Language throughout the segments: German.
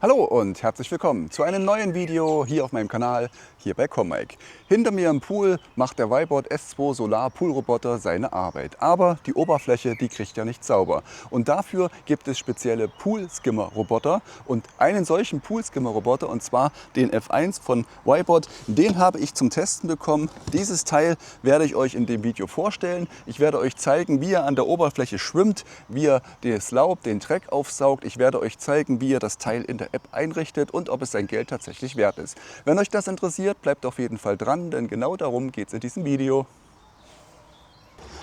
Hallo und herzlich willkommen zu einem neuen Video hier auf meinem Kanal, hier bei Commike. Hinter mir im Pool macht der Wiboard S2 Solar Poolroboter seine Arbeit. Aber die Oberfläche, die kriegt er nicht sauber. Und dafür gibt es spezielle Pool-Skimmer-Roboter. Und einen solchen Pool-Skimmer-Roboter, und zwar den F1 von Wiboard, den habe ich zum Testen bekommen. Dieses Teil werde ich euch in dem Video vorstellen. Ich werde euch zeigen, wie er an der Oberfläche schwimmt, wie er das Laub, den Dreck aufsaugt. Ich werde euch zeigen, wie ihr das Teil in der App einrichtet und ob es sein Geld tatsächlich wert ist. Wenn euch das interessiert, bleibt auf jeden Fall dran, denn genau darum geht es in diesem Video.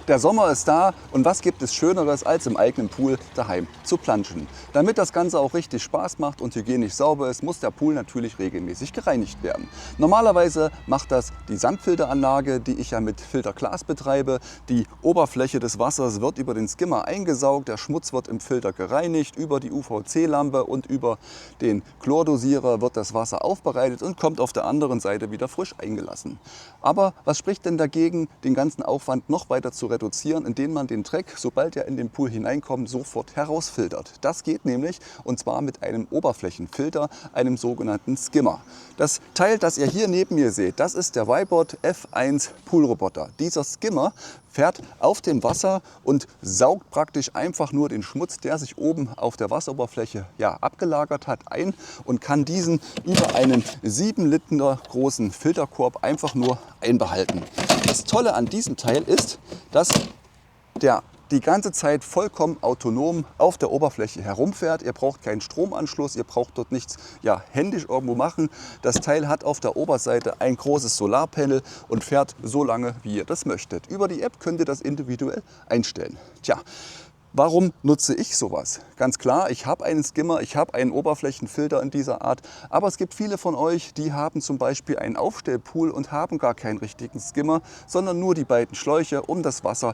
Der Sommer ist da und was gibt es Schöneres, als im eigenen Pool daheim zu planschen. Damit das Ganze auch richtig Spaß macht und hygienisch sauber ist, muss der Pool natürlich regelmäßig gereinigt werden. Normalerweise macht das die Sandfilteranlage, die ich ja mit Filterglas betreibe. Die Oberfläche des Wassers wird über den Skimmer eingesaugt, der Schmutz wird im Filter gereinigt, über die UVC-Lampe und über den Chlordosierer wird das Wasser aufbereitet und kommt auf der anderen Seite wieder frisch eingelassen. Aber was spricht denn dagegen, den ganzen Aufwand noch weiter zu reduzieren, indem man den Dreck, sobald er in den Pool hineinkommt, sofort herausfiltert. Das geht nämlich, und zwar mit einem Oberflächenfilter, einem sogenannten Skimmer. Das Teil, das ihr hier neben mir seht, das ist der Wiboard F1 Poolroboter. Dieser Skimmer fährt auf dem Wasser und saugt praktisch einfach nur den Schmutz, der sich oben auf der Wasseroberfläche abgelagert hat, ein und kann diesen über einen 7 Liter großen Filterkorb einfach nur einbehalten. Das Tolle an diesem Teil ist, dass der die ganze Zeit vollkommen autonom auf der Oberfläche herumfährt. Ihr braucht keinen Stromanschluss, ihr braucht dort nichts händisch irgendwo machen. Das Teil hat auf der Oberseite ein großes Solarpanel und fährt so lange, wie ihr das möchtet. Über die App könnt ihr das individuell einstellen. Tja, warum nutze ich sowas? Ganz klar, ich habe einen Skimmer, ich habe einen Oberflächenfilter in dieser Art, aber es gibt viele von euch, die haben zum Beispiel einen Aufstellpool und haben gar keinen richtigen Skimmer, sondern nur die beiden Schläuche, um das Wasser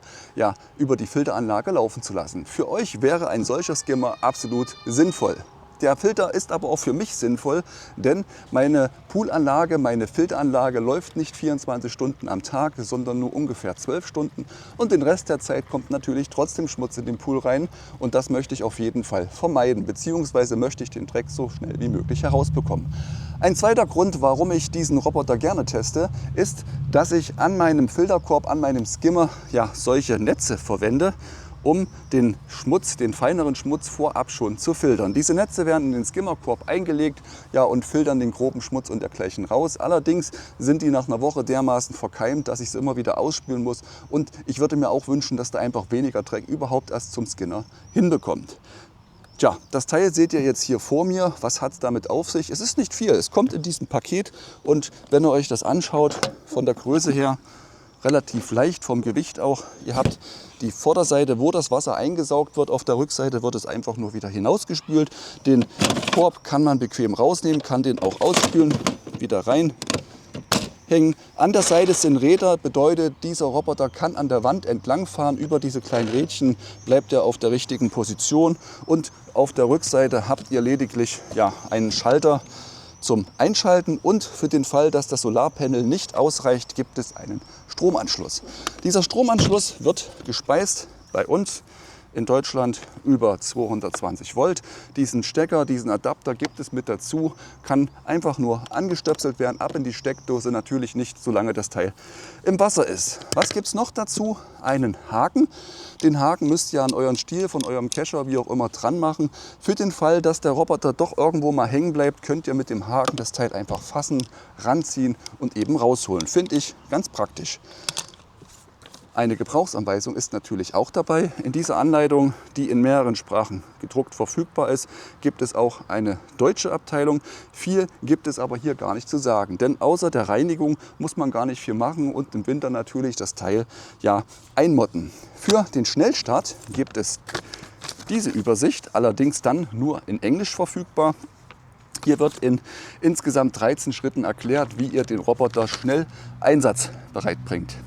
über die Filteranlage laufen zu lassen. Für euch wäre ein solcher Skimmer absolut sinnvoll. Der Filter ist aber auch für mich sinnvoll, denn meine Poolanlage, meine Filteranlage läuft nicht 24 Stunden am Tag, sondern nur ungefähr 12 Stunden. Und den Rest der Zeit kommt natürlich trotzdem Schmutz in den Pool rein. Und das möchte ich auf jeden Fall vermeiden, beziehungsweise möchte ich den Dreck so schnell wie möglich herausbekommen. Ein zweiter Grund, warum ich diesen Roboter gerne teste, ist, dass ich an meinem Filterkorb, an meinem Skimmer solche Netze verwende, um den Schmutz, den feineren Schmutz vorab schon zu filtern. Diese Netze werden in den Skimmerkorb eingelegt und filtern den groben Schmutz und dergleichen raus. Allerdings sind die nach einer Woche dermaßen verkeimt, dass ich sie immer wieder ausspülen muss. Und ich würde mir auch wünschen, dass da einfach weniger Dreck überhaupt erst zum Skinner hinbekommt. Tja, das Teil seht ihr jetzt hier vor mir. Was hat es damit auf sich? Es ist nicht viel. Es kommt in diesem Paket und wenn ihr euch das anschaut, von der Größe her, relativ leicht vom Gewicht auch. Ihr habt die Vorderseite, wo das Wasser eingesaugt wird. Auf der Rückseite wird es einfach nur wieder hinausgespült. Den Korb kann man bequem rausnehmen, kann den auch ausspülen, wieder reinhängen. An der Seite sind Räder, bedeutet, dieser Roboter kann an der Wand entlang fahren. Über diese kleinen Rädchen bleibt er auf der richtigen Position. Und auf der Rückseite habt ihr lediglich einen Schalter zum Einschalten und für den Fall, dass das Solarpanel nicht ausreicht, gibt es einen Stromanschluss. Dieser Stromanschluss wird gespeist bei uns in Deutschland über 220 Volt. Diesen Stecker, diesen Adapter gibt es mit dazu, kann einfach nur angestöpselt werden, ab in die Steckdose, natürlich nicht, solange das Teil im Wasser ist. Was gibt es noch dazu? Einen Haken. Den Haken müsst ihr an euren Stiel von eurem Kescher, wie auch immer, dran machen. Für den Fall, dass der Roboter doch irgendwo mal hängen bleibt, könnt ihr mit dem Haken das Teil einfach fassen, ranziehen und eben rausholen. Finde ich ganz praktisch. Eine Gebrauchsanweisung ist natürlich auch dabei. In dieser Anleitung, die in mehreren Sprachen gedruckt verfügbar ist, gibt es auch eine deutsche Abteilung. Viel gibt es aber hier gar nicht zu sagen, denn außer der Reinigung muss man gar nicht viel machen und im Winter natürlich das Teil einmotten. Für den Schnellstart gibt es diese Übersicht, allerdings dann nur in Englisch verfügbar. Hier wird in insgesamt 13 Schritten erklärt, wie ihr den Roboter schnell einsatzbereit bringt.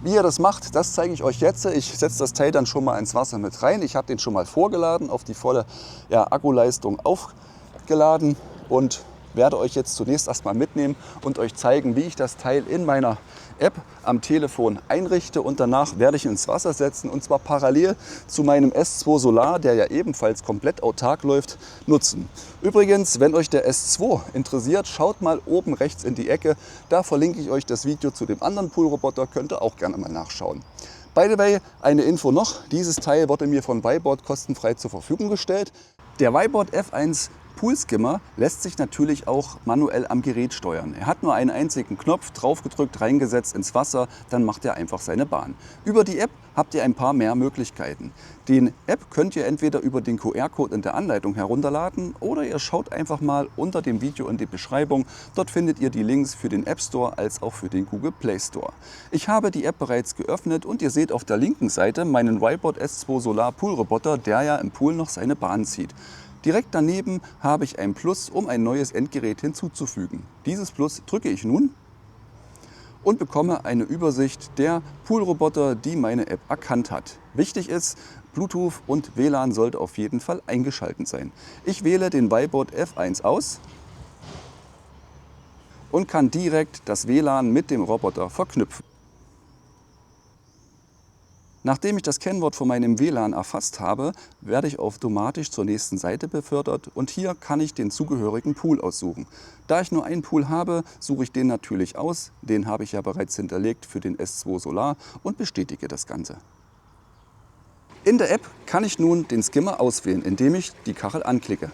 Wie ihr das macht, das zeige ich euch jetzt. Ich setze das Teil dann schon mal ins Wasser mit rein. Ich habe den schon mal vorgeladen, auf die volle Akkuleistung aufgeladen und werde euch jetzt zunächst erstmal mitnehmen und euch zeigen, wie ich das Teil in meiner App am Telefon einrichte, und danach werde ich ins Wasser setzen, und zwar parallel zu meinem S2 Solar, der ja ebenfalls komplett autark läuft, nutzen. Übrigens, wenn euch der S2 interessiert, schaut mal oben rechts in die Ecke, da verlinke ich euch das Video zu dem anderen Poolroboter, könnt ihr auch gerne mal nachschauen. By the way, eine Info noch, dieses Teil wurde mir von Wiboard kostenfrei zur Verfügung gestellt. Der Wiboard F1 Pool Skimmer lässt sich natürlich auch manuell am Gerät steuern. Er hat nur einen einzigen Knopf, draufgedrückt, reingesetzt ins Wasser, dann macht er einfach seine Bahn. Über die App habt ihr ein paar mehr Möglichkeiten. Den App könnt ihr entweder über den QR-Code in der Anleitung herunterladen oder ihr schaut einfach mal unter dem Video in die Beschreibung. Dort findet ihr die Links für den App Store als auch für den Google Play Store. Ich habe die App bereits geöffnet und ihr seht auf der linken Seite meinen Wiboard S2 Solar Pool Roboter, der ja im Pool noch seine Bahn zieht. Direkt daneben habe ich ein Plus, um ein neues Endgerät hinzuzufügen. Dieses Plus drücke ich nun und bekomme eine Übersicht der Poolroboter, die meine App erkannt hat. Wichtig ist, Bluetooth und WLAN sollte auf jeden Fall eingeschaltet sein. Ich wähle den Wiboard F1 aus und kann direkt das WLAN mit dem Roboter verknüpfen. Nachdem ich das Kennwort von meinem WLAN erfasst habe, werde ich automatisch zur nächsten Seite befördert, und hier kann ich den zugehörigen Pool aussuchen. Da ich nur einen Pool habe, suche ich den natürlich aus. Den habe ich ja bereits hinterlegt für den S2 Solar und bestätige das Ganze. In der App kann ich nun den Skimmer auswählen, indem ich die Kachel anklicke.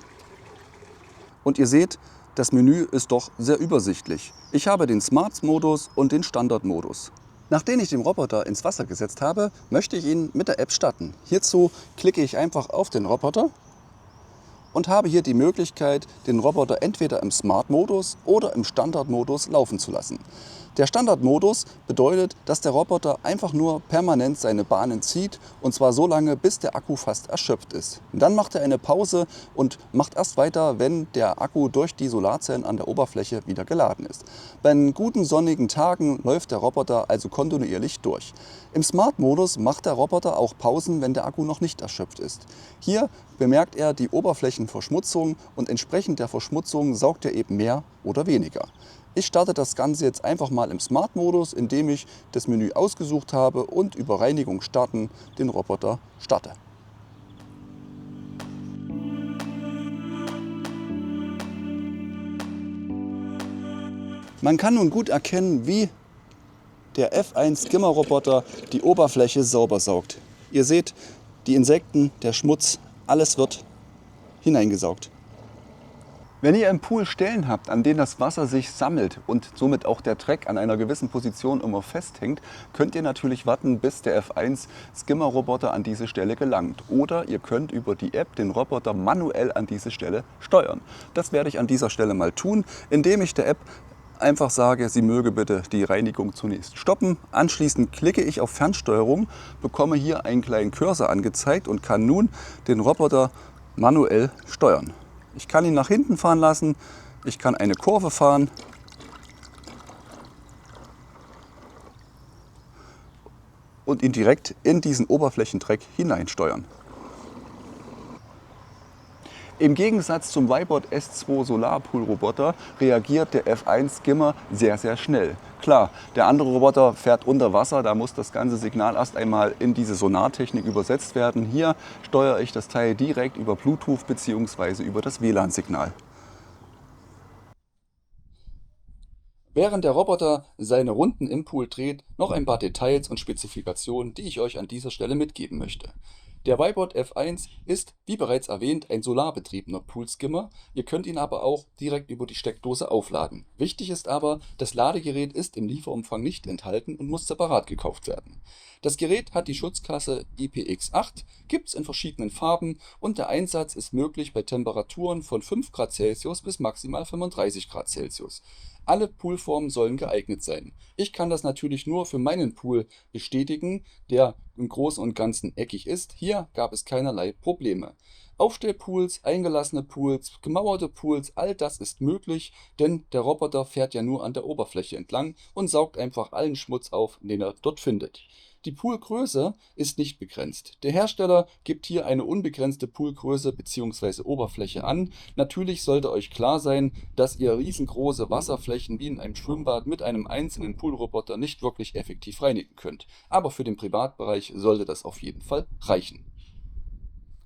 Und ihr seht, das Menü ist doch sehr übersichtlich. Ich habe den Smart-Modus und den Standard-Modus. Nachdem ich den Roboter ins Wasser gesetzt habe, möchte ich ihn mit der App starten. Hierzu klicke ich einfach auf den Roboter und habe hier die Möglichkeit, den Roboter entweder im Smart-Modus oder im Standard-Modus laufen zu lassen. Der Standard-Modus bedeutet, dass der Roboter einfach nur permanent seine Bahnen zieht, und zwar so lange, bis der Akku fast erschöpft ist. Dann macht er eine Pause und macht erst weiter, wenn der Akku durch die Solarzellen an der Oberfläche wieder geladen ist. Bei guten sonnigen Tagen läuft der Roboter also kontinuierlich durch. Im Smart-Modus macht der Roboter auch Pausen, wenn der Akku noch nicht erschöpft ist. Hier bemerkt er die Oberflächenverschmutzung und entsprechend der Verschmutzung saugt er eben mehr oder weniger. Ich starte das Ganze jetzt einfach mal im Smart-Modus, indem ich das Menü ausgesucht habe und über Reinigung starten den Roboter starte. Man kann nun gut erkennen, wie der F1 Skimmer Roboter die Oberfläche sauber saugt. Ihr seht, die Insekten, der Schmutz, alles wird hineingesaugt. Wenn ihr im Pool Stellen habt, an denen das Wasser sich sammelt und somit auch der Dreck an einer gewissen Position immer festhängt, könnt ihr natürlich warten, bis der F1 Skimmer Roboter an diese Stelle gelangt. Oder ihr könnt über die App den Roboter manuell an diese Stelle steuern. Das werde ich an dieser Stelle mal tun, indem ich der App einfach sage, sie möge bitte die Reinigung zunächst stoppen. Anschließend klicke ich auf Fernsteuerung, bekomme hier einen kleinen Cursor angezeigt und kann nun den Roboter manuell steuern. Ich kann ihn nach hinten fahren lassen, ich kann eine Kurve fahren und ihn direkt in diesen Oberflächendreck hineinsteuern. Im Gegensatz zum Wiboard S2 Solar Pool Roboter reagiert der F1 Skimmer sehr, sehr schnell. Klar, der andere Roboter fährt unter Wasser, da muss das ganze Signal erst einmal in diese Sonartechnik übersetzt werden. Hier steuere ich das Teil direkt über Bluetooth bzw. über das WLAN-Signal. Während der Roboter seine Runden im Pool dreht, noch ein paar Details und Spezifikationen, die ich euch an dieser Stelle mitgeben möchte. Der Wiboard F1 ist, wie bereits erwähnt, ein solarbetriebener Poolskimmer. Ihr könnt ihn aber auch direkt über die Steckdose aufladen. Wichtig ist aber, das Ladegerät ist im Lieferumfang nicht enthalten und muss separat gekauft werden. Das Gerät hat die Schutzklasse IPX8, gibt es in verschiedenen Farben und der Einsatz ist möglich bei Temperaturen von 5 Grad Celsius bis maximal 35 Grad Celsius. Alle Poolformen sollen geeignet sein. Ich kann das natürlich nur für meinen Pool bestätigen, der im Großen und Ganzen eckig ist. Hier gab es keinerlei Probleme. Aufstellpools, eingelassene Pools, gemauerte Pools, all das ist möglich, denn der Roboter fährt ja nur an der Oberfläche entlang und saugt einfach allen Schmutz auf, den er dort findet. Die Poolgröße ist nicht begrenzt. Der Hersteller gibt hier eine unbegrenzte Poolgröße bzw. Oberfläche an. Natürlich sollte euch klar sein, dass ihr riesengroße Wasserflächen wie in einem Schwimmbad mit einem einzelnen Poolroboter nicht wirklich effektiv reinigen könnt. Aber für den Privatbereich sollte das auf jeden Fall reichen.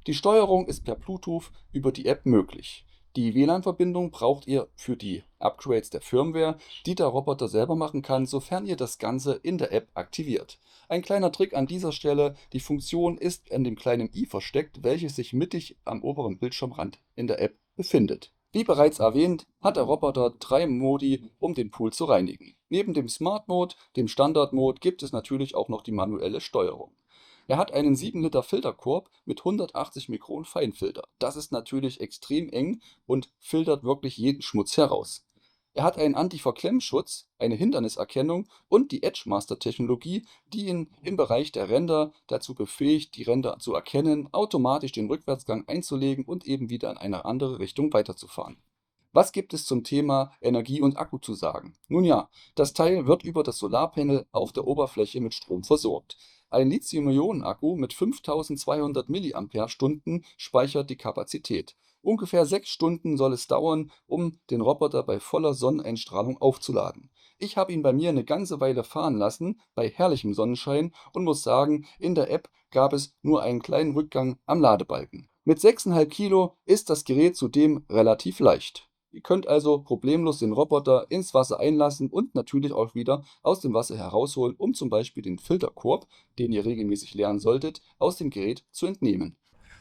Die Steuerung ist per Bluetooth über die App möglich. Die WLAN-Verbindung braucht ihr für die Upgrades der Firmware, die der Roboter selber machen kann, sofern ihr das Ganze in der App aktiviert. Ein kleiner Trick an dieser Stelle: Die Funktion ist an dem kleinen i versteckt, welches sich mittig am oberen Bildschirmrand in der App befindet. Wie bereits erwähnt, hat der Roboter 3 Modi, um den Pool zu reinigen. Neben dem Smart Mode, dem Standard Mode, gibt es natürlich auch noch die manuelle Steuerung. Er hat einen 7 Liter Filterkorb mit 180 Mikron Feinfilter. Das ist natürlich extrem eng und filtert wirklich jeden Schmutz heraus. Er hat einen Anti-Verklemmschutz, eine Hinderniserkennung und die Edge-Master-Technologie, die ihn im Bereich der Ränder dazu befähigt, die Ränder zu erkennen, automatisch den Rückwärtsgang einzulegen und eben wieder in eine andere Richtung weiterzufahren. Was gibt es zum Thema Energie und Akku zu sagen? Nun ja, das Teil wird über das Solarpanel auf der Oberfläche mit Strom versorgt. Ein Lithium-Ionen-Akku mit 5200 mAh speichert die Kapazität. Ungefähr 6 Stunden soll es dauern, um den Roboter bei voller Sonneneinstrahlung aufzuladen. Ich habe ihn bei mir eine ganze Weile fahren lassen, bei herrlichem Sonnenschein, und muss sagen, in der App gab es nur einen kleinen Rückgang am Ladebalken. Mit 6,5 Kilo ist das Gerät zudem relativ leicht. Ihr könnt also problemlos den Roboter ins Wasser einlassen und natürlich auch wieder aus dem Wasser herausholen, um zum Beispiel den Filterkorb, den ihr regelmäßig leeren solltet, aus dem Gerät zu entnehmen.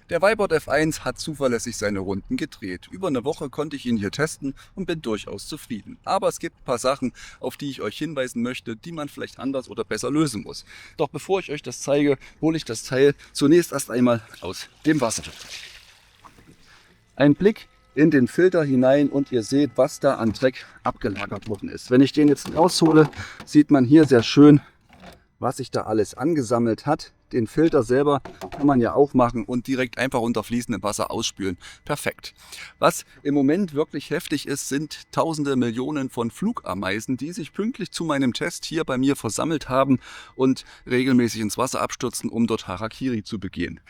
Der Vibot F1 hat zuverlässig seine Runden gedreht. Über eine Woche konnte ich ihn hier testen und bin durchaus zufrieden. Aber es gibt ein paar Sachen, auf die ich euch hinweisen möchte, die man vielleicht anders oder besser lösen muss. Doch bevor ich euch das zeige, hole ich das Teil zunächst erst einmal aus dem Wasser. Ein Blick in den Filter hinein und ihr seht, was da an Dreck abgelagert worden ist. Wenn ich den jetzt raushole, sieht man hier sehr schön, was sich da alles angesammelt hat. Den Filter selber kann man ja aufmachen und direkt einfach unter fließendem Wasser ausspülen. Perfekt. Was im Moment wirklich heftig ist, sind tausende Millionen von Flugameisen, die sich pünktlich zu meinem Test hier bei mir versammelt haben und regelmäßig ins Wasser abstürzen, um dort Harakiri zu begehen.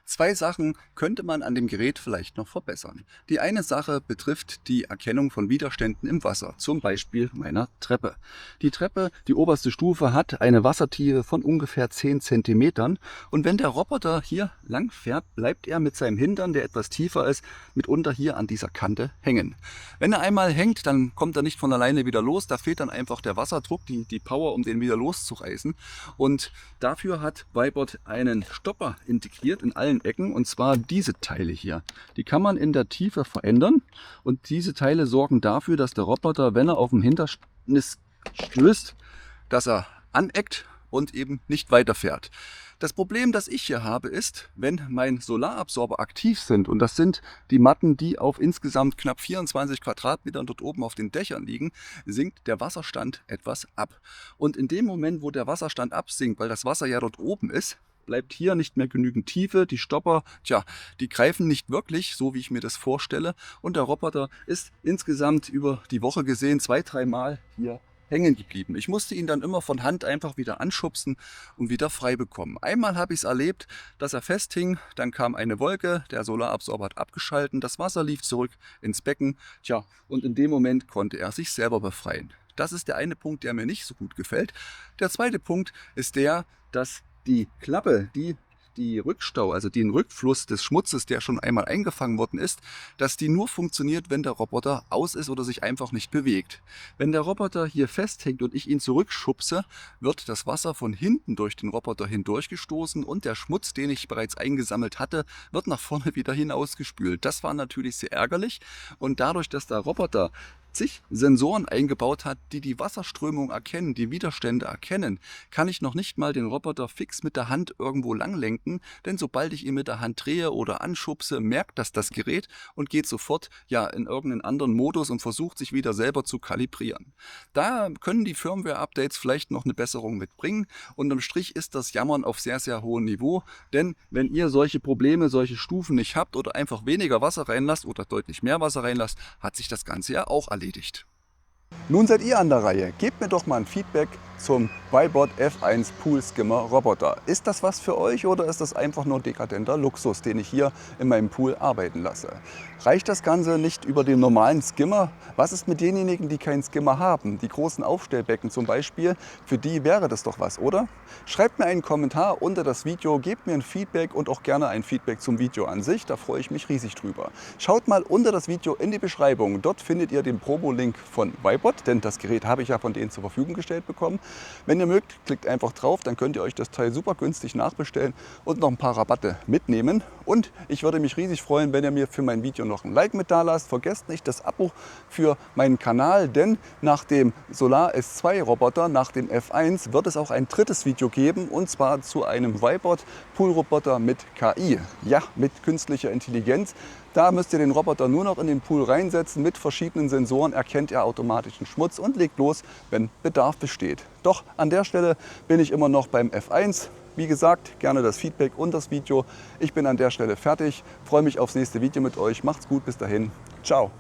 2 Sachen könnte man an dem Gerät vielleicht noch verbessern. Die eine Sache betrifft die Erkennung von Widerständen im Wasser, zum Beispiel meiner Treppe. Die Treppe, die oberste Stufe, hat eine Wassertiefe von ungefähr 10 cm und wenn der Roboter hier lang fährt, bleibt er mit seinem Hintern, der etwas tiefer ist, mitunter hier an dieser Kante hängen. Wenn er einmal hängt, dann kommt er nicht von alleine wieder los, da fehlt dann einfach der Wasserdruck, die Power, um den wieder loszureißen, und dafür hat Vibot einen Stopper integriert in allen Ecken, und zwar diese Teile hier. Die kann man in der Tiefe verändern und diese Teile sorgen dafür, dass der Roboter, wenn er auf dem Hindernis stößt, dass er aneckt und eben nicht weiterfährt. Das Problem, das ich hier habe, ist, wenn mein Solarabsorber aktiv sind, und das sind die Matten, die auf insgesamt knapp 24 Quadratmetern dort oben auf den Dächern liegen, sinkt der Wasserstand etwas ab. Und in dem Moment, wo der Wasserstand absinkt, weil das Wasser ja dort oben ist, bleibt hier nicht mehr genügend Tiefe. Die Stopper, die greifen nicht wirklich, so wie ich mir das vorstelle. Und der Roboter ist insgesamt über die Woche gesehen 2-3 Mal hier hängen geblieben. Ich musste ihn dann immer von Hand einfach wieder anschubsen und wieder frei bekommen. Einmal habe ich es erlebt, dass er festhing, dann kam eine Wolke, der Solarabsorber hat abgeschalten, das Wasser lief zurück ins Becken, und in dem Moment konnte er sich selber befreien. Das ist der eine Punkt, der mir nicht so gut gefällt. Der zweite Punkt ist der, dass die Klappe, die Rückstau, also den Rückfluss des Schmutzes, der schon einmal eingefangen worden ist, dass die nur funktioniert, wenn der Roboter aus ist oder sich einfach nicht bewegt. Wenn der Roboter hier festhängt und ich ihn zurückschubse, wird das Wasser von hinten durch den Roboter hindurchgestoßen und der Schmutz, den ich bereits eingesammelt hatte, wird nach vorne wieder hinausgespült. Das war natürlich sehr ärgerlich, und dadurch, dass der Roboter zig Sensoren eingebaut hat, die die Wasserströmung erkennen, die Widerstände erkennen, kann ich noch nicht mal den Roboter fix mit der Hand irgendwo lang lenken, denn sobald ich ihn mit der Hand drehe oder anschubse, merkt das Gerät und geht sofort in irgendeinen anderen Modus und versucht sich wieder selber zu kalibrieren. Da können die Firmware-Updates vielleicht noch eine Besserung mitbringen. Unterm Strich ist das Jammern auf sehr, sehr hohem Niveau, denn wenn ihr solche Probleme, solche Stufen nicht habt oder einfach weniger Wasser reinlasst oder deutlich mehr Wasser reinlasst, hat sich das Ganze ja auch erledigt. Nun seid ihr an der Reihe. Gebt mir doch mal ein Feedback zum Vibot F1 Pool Skimmer Roboter. Ist das was für euch oder ist das einfach nur dekadenter Luxus, den ich hier in meinem Pool arbeiten lasse? Reicht das Ganze nicht über den normalen Skimmer? Was ist mit denjenigen, die keinen Skimmer haben? Die großen Aufstellbecken zum Beispiel, für die wäre das doch was, oder? Schreibt mir einen Kommentar unter das Video, gebt mir ein Feedback und auch gerne ein Feedback zum Video an sich. Da freue ich mich riesig drüber. Schaut mal unter das Video in die Beschreibung. Dort findet ihr den Promo-Link von Vibot, denn das Gerät habe ich ja von denen zur Verfügung gestellt bekommen. Wenn ihr mögt, klickt einfach drauf, dann könnt ihr euch das Teil super günstig nachbestellen und noch ein paar Rabatte mitnehmen. Und ich würde mich riesig freuen, wenn ihr mir für mein Video noch ein Like mit da lasst. Vergesst nicht das Abo für meinen Kanal, denn nach dem Solar S2 Roboter, nach dem F1, wird es auch ein drittes Video geben, und zwar zu einem Vibot Poolroboter mit KI, ja, mit künstlicher Intelligenz. Da müsst ihr den Roboter nur noch in den Pool reinsetzen. Mit verschiedenen Sensoren erkennt er automatisch den Schmutz und legt los, wenn Bedarf besteht. Doch an der Stelle bin ich immer noch beim F1. Wie gesagt, gerne das Feedback und das Video. Ich bin an der Stelle fertig. Freue mich aufs nächste Video mit euch. Macht's gut, bis dahin. Ciao.